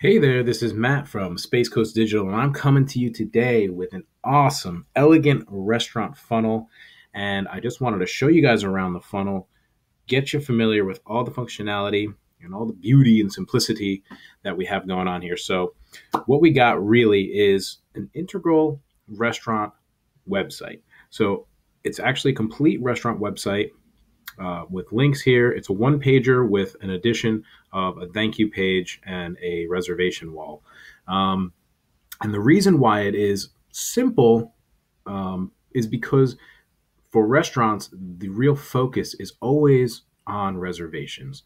Hey there, this is Matt from Space Coast Digital, and I'm coming to you today with an awesome, elegant restaurant funnel. And I just wanted to show you guys around the funnel, get you familiar with all the functionality and all the beauty and simplicity that we have going on here. So, what we got really is an integral restaurant website. So, it's actually a complete restaurant website with links here. It's a one pager with an addition of a thank you page and a reservation wall. Um, and the reason why it is simple is because for restaurants, the real focus is always on reservations.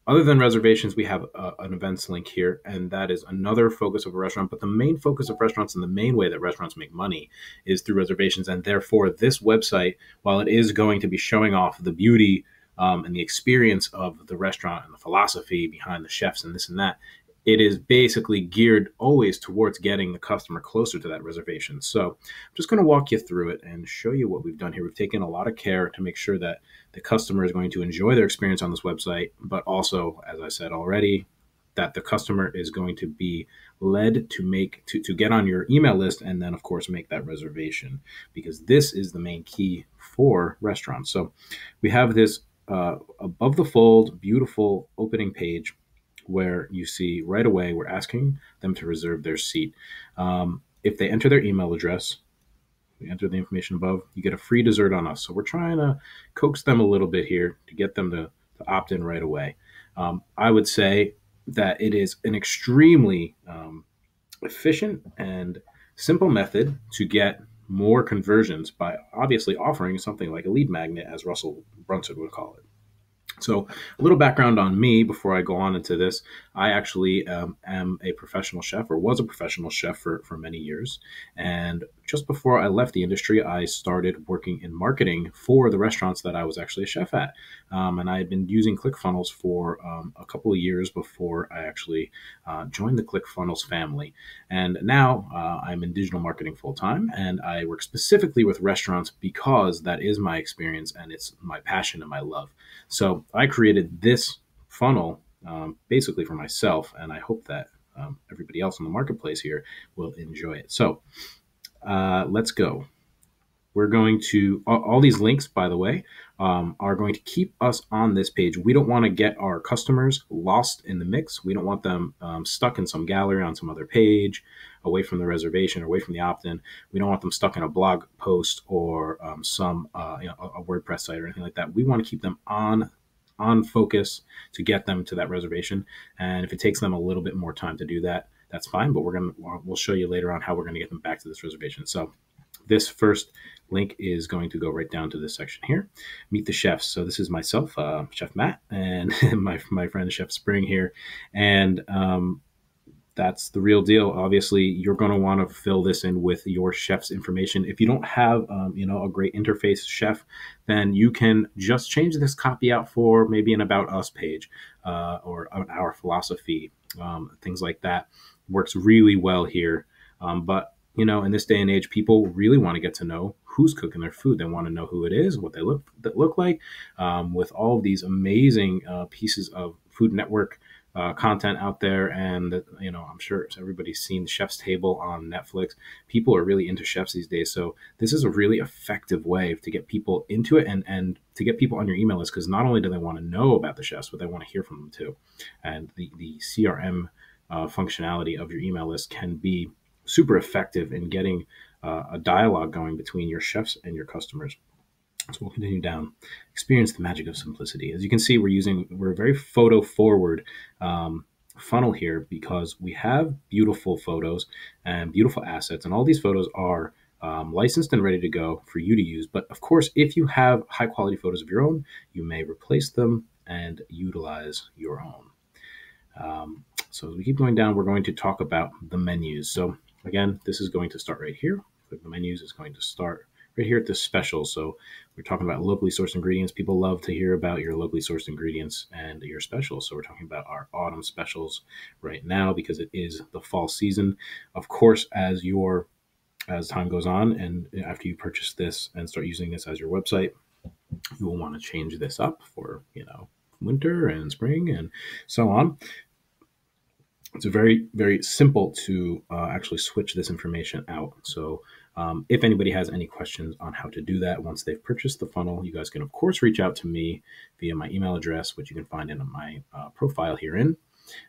Other than reservations, we have an events link here, and that is another focus of a restaurant. But the main focus of restaurants and the main way that restaurants make money is through reservations. And therefore, this website, while it is going to be showing off the beauty and the experience of the restaurant and the philosophy behind the chefs and this and that, it is basically geared always towards getting the customer closer to that reservation. So I'm just going to walk you through it and show you what we've done here. We've taken a lot of care to make sure that the customer is going to enjoy their experience on this website, but also, as I said already, that the customer is going to be led to get on your email list and then of course make that reservation, because this is the main key for restaurants. So we have this above the fold beautiful opening page where you see right away we're asking them to reserve their seat. If they enter their email address, we enter the information above, you get a free dessert on us. So we're trying to coax them a little bit here to get them to opt in right away. I would say that it is an extremely efficient and simple method to get more conversions by obviously offering something like a lead magnet, as Russell Brunson would call it. So, a little background on me before I go on into this. I actually am a professional chef, or was a professional chef for many years. And just before I left the industry, I started working in marketing for the restaurants that I was actually a chef at. And I had been using Clickfunnels for a couple of years before I actually joined the Clickfunnels family. And now I'm in digital marketing full time, and I work specifically with restaurants because that is my experience and it's my passion and my love. So I created this funnel basically for myself, and I hope that everybody else in the marketplace here will enjoy it. So let's go. We're going to, all these links, by the way, are going to keep us on this page. We don't want to get our customers lost in the mix. We don't want them stuck in some gallery on some other page, away from the reservation, away from the opt-in. We don't want them stuck in a blog post or a WordPress site or anything like that. We want to keep them on focus to get them to that reservation. And if it takes them a little bit more time to do that, that's fine. But we'll show you later on how we're going to get them back to this reservation. So this first link is going to go right down to this section here. Meet the chefs. So this is myself, Chef Matt, and my friend Chef Spring here. And that's the real deal. Obviously, you're going to want to fill this in with your chef's information. If you don't have, a great interface chef, then you can just change this copy out for maybe an About Us page or our philosophy, things like that. Works really well here. But in this day and age, people really want to get to know who's cooking their food. They want to know who it is, what they look like. With all of these amazing pieces of Food Network content out there, and I'm sure everybody's seen Chef's Table on Netflix. People are really into chefs these days, so this is a really effective way to get people into it and to get people on your email list, because not only do they want to know about the chefs, but they want to hear from them too. And the CRM functionality of your email list can be super effective in getting a dialogue going between your chefs and your customers. So we'll continue down. Experience the magic of simplicity. As you can see, we're a very photo forward funnel here, because we have beautiful photos and beautiful assets, and all these photos are licensed and ready to go for you to use. But of course, if you have high quality photos of your own, you may replace them and utilize your own. So as we keep going down, we're going to talk about the menus. So again, this is going to start right here. Click the menus is going to start right here at the special. So we're talking about locally sourced ingredients. People love to hear about your locally sourced ingredients and your specials. So we're talking about our autumn specials right now, because it is the fall season. Of course, as time goes on, and after you purchase this and start using this as your website, you will want to change this up for winter and spring and so on. It's very, very simple to actually switch this information out. So if anybody has any questions on how to do that once they've purchased the funnel, you guys can, of course, reach out to me via my email address, which you can find in my profile herein.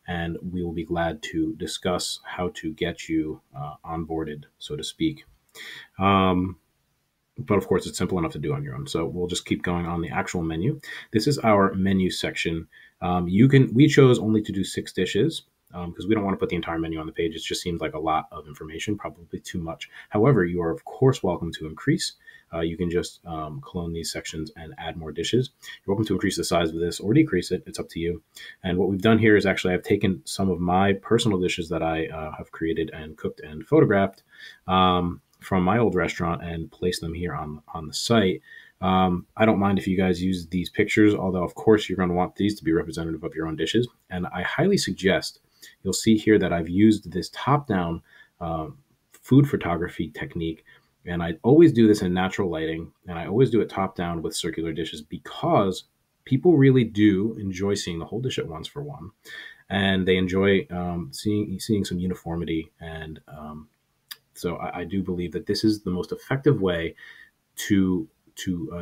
And we will be glad to discuss how to get you onboarded, so to speak. But of course, it's simple enough to do on your own. So we'll just keep going on the actual menu. This is our menu section. We chose only to do 6 dishes because we don't want to put the entire menu on the page. It just seems like a lot of information, probably too much. However, you are, of course, welcome to increase. You can just clone these sections and add more dishes. You're welcome to increase the size of this or decrease it. It's up to you. And what we've done here is actually I've taken some of my personal dishes that I have created and cooked and photographed from my old restaurant and place them here on the site. I don't mind if you guys use these pictures, although of course you're going to want these to be representative of your own dishes. And I highly suggest, you'll see here that I've used this top-down food photography technique. And I always do this in natural lighting, and I always do it top-down with circular dishes because people really do enjoy seeing the whole dish at once, for one. And they enjoy seeing some uniformity. And so I do believe that this is the most effective way to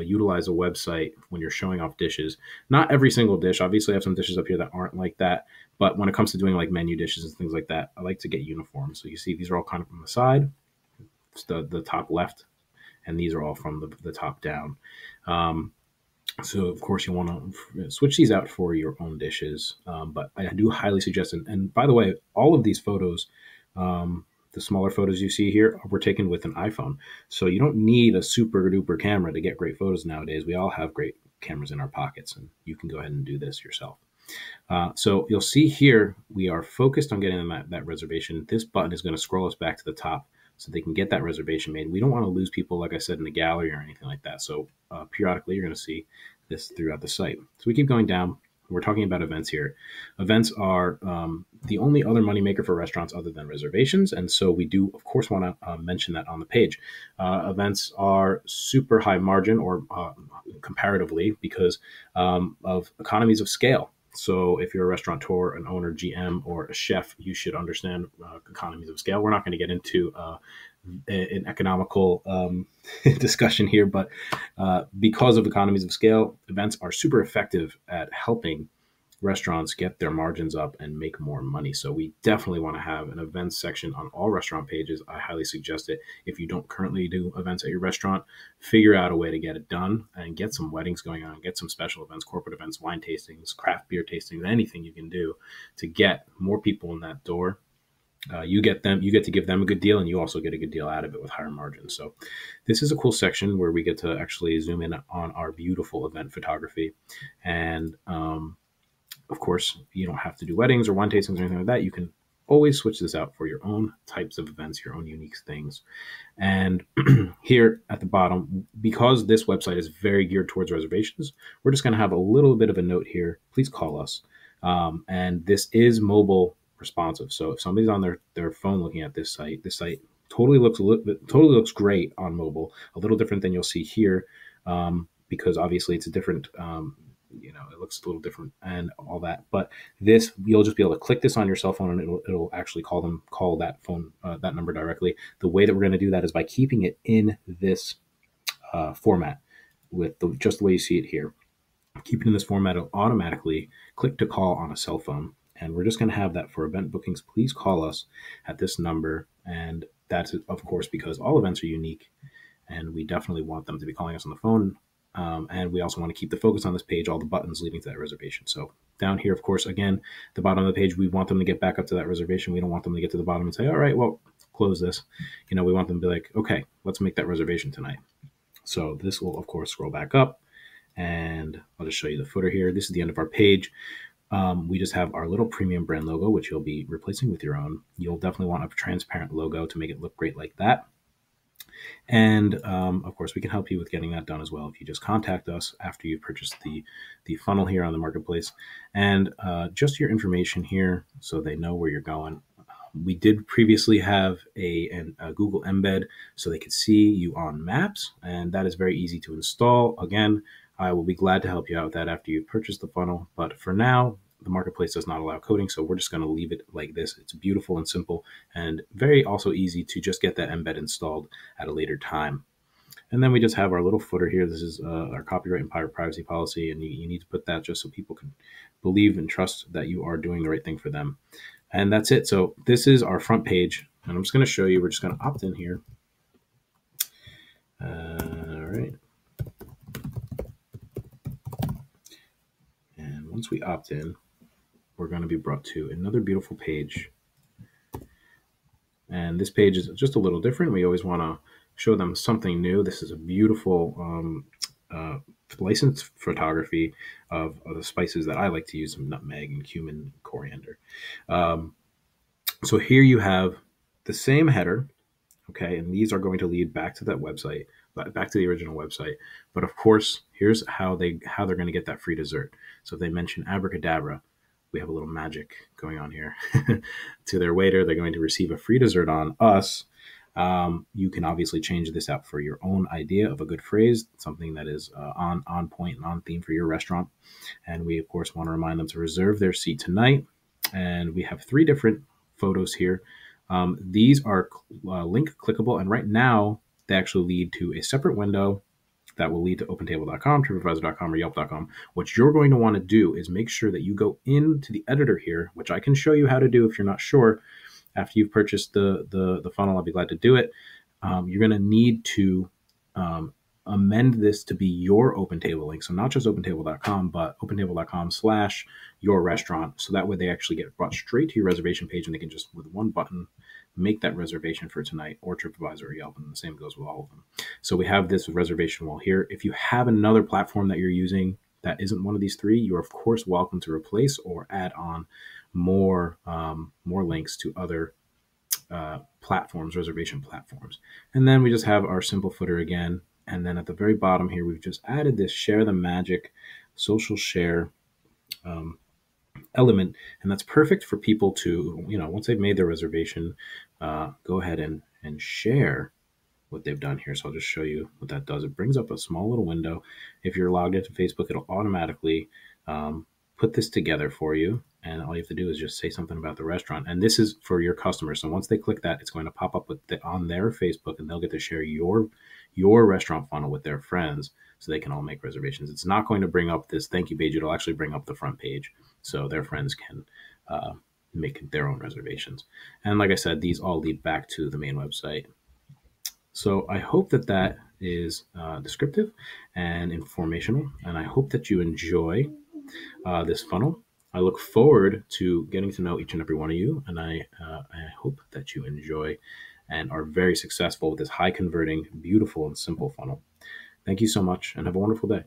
utilize a website when you're showing off dishes. Not every single dish. Obviously, I have some dishes up here that aren't like that. But when it comes to doing like menu dishes and things like that, I like to get uniform. So you see these are all kind of from the side, it's the top left, and these are all from the top down. So, of course, you want to switch these out for your own dishes. But I do highly suggest, and by the way, all of these photos, the smaller photos you see here were taken with an iPhone. So you don't need a super duper camera to get great photos nowadays. We all have great cameras in our pockets, and you can go ahead and do this yourself. So you'll see here, we are focused on getting them that reservation. This button is going to scroll us back to the top so they can get that reservation made. We don't want to lose people, like I said, in the gallery or anything like that. So periodically, you're going to see this throughout the site. So we keep going down. We're talking about events here. Events are the only other moneymaker for restaurants other than reservations. And so we do, of course, want to mention that on the page. Events are super high margin or comparatively because of economies of scale. So if you're a restaurateur, an owner, GM, or a chef, you should understand economies of scale. We're not going to get into an economical discussion here, but because of economies of scale, events are super effective at helping restaurants get their margins up and make more money. So we definitely want to have an events section on all restaurant pages. I highly suggest it. If you don't currently do events at your restaurant, figure out a way to get it done and get some weddings going on, get some special events, corporate events, wine tastings, craft beer tastings, anything you can do to get more people in that door. You get to give them a good deal, and you also get a good deal out of it with higher margins. So this is a cool section where we get to actually zoom in on our beautiful event photography. And of course, you don't have to do weddings or wine tastings or anything like that. You can always switch this out for your own types of events, your own unique things. And here at the bottom, because this website is very geared towards reservations, we're just going to have a little bit of a note here. Please call us. And this is mobile responsive. So if somebody's on their phone looking at this site totally looks great on mobile. A little different than you'll see here, because obviously it's a different. It looks a little different and all that. But this, you'll just be able to click this on your cell phone, and it'll actually call that phone that number directly. The way that we're going to do that is by keeping it in this format with just the way you see it here. Keep it in this format, it'll automatically click to call on a cell phone. And we're just going to have that for event bookings. Please call us at this number. And that's, of course, because all events are unique, and we definitely want them to be calling us on the phone. And we also want to keep the focus on this page, all the buttons leading to that reservation. So down here, of course, again, the bottom of the page, we want them to get back up to that reservation. We don't want them to get to the bottom and say, all right, well, close this. We want them to be like, okay, let's make that reservation tonight. So this will, of course, scroll back up. And I'll just show you the footer here. This is the end of our page. We just have our little premium brand logo, which you'll be replacing with your own. You'll definitely want a transparent logo to make it look great like that. And of course, we can help you with getting that done as well if you just contact us after you've purchased the funnel here on the marketplace. And just your information here so they know where you're going. We did previously have a Google embed so they could see you on maps, and that is very easy to install. Again, I will be glad to help you out with that after you've purchased the funnel. But for now, the marketplace does not allow coding, so we're just going to leave it like this. It's beautiful and simple, and very also easy to just get that embed installed at a later time. And then we just have our little footer here. This is our copyright and privacy policy, and you need to put that just so people can believe and trust that you are doing the right thing for them. And that's it. So this is our front page, and I'm just going to show you. We're just going to opt in here. All right. And once we opt in, we're going to be brought to another beautiful page. And this page is just a little different. We always want to show them something new. This is a beautiful licensed photography of the spices that I like to use, some nutmeg and cumin, coriander. So here you have the same header, okay, and these are going to lead back to that website, back to the original website. But of course, here's how they're going to get that free dessert. So if they mention abracadabra, we have a little magic going on here. To their waiter, they're going to receive a free dessert on us. You can obviously change this out for your own idea of a good phrase, something that is on point and on theme for your restaurant. And we, of course, want to remind them to reserve their seat tonight. And we have 3 different photos here. These are link clickable, and right now they actually lead to a separate window that will lead to OpenTable.com, TripAdvisor.com, or Yelp.com. What you're going to want to do is make sure that you go into the editor here, which I can show you how to do if you're not sure. After you've purchased the funnel, I'll be glad to do it. You're going to need to amend this to be your OpenTable link. So not just OpenTable.com, but OpenTable.com/your restaurant. So that way they actually get brought straight to your reservation page, and they can just, with one button, make that reservation for tonight, or TripAdvisor or Yelp, and the same goes with all of them. So we have this reservation wall here. If you have another platform that you're using that isn't one of these 3, you're of course welcome to replace or add on more links to other platforms, reservation platforms. And then we just have our simple footer again. And then at the very bottom here, we've just added this share the magic social share element. And that's perfect for people to, once they've made their reservation, go ahead and share what they've done here. So I'll just show you what that does. It brings up a small little window. If you're logged into Facebook, it'll automatically put this together for you. And all you have to do is just say something about the restaurant. And this is for your customers. So once they click that, it's going to pop up on their Facebook, and they'll get to share your restaurant funnel with their friends so they can all make reservations. It's not going to bring up this thank you page. It'll actually bring up the front page so their friends can make their own reservations. And like I said, these all lead back to the main website. So I hope that is descriptive and informational, and I hope that you enjoy this funnel. I look forward to getting to know each and every one of you, and I hope that you enjoy and are very successful with this high converting, beautiful, and simple funnel. Thank you so much, and have a wonderful day.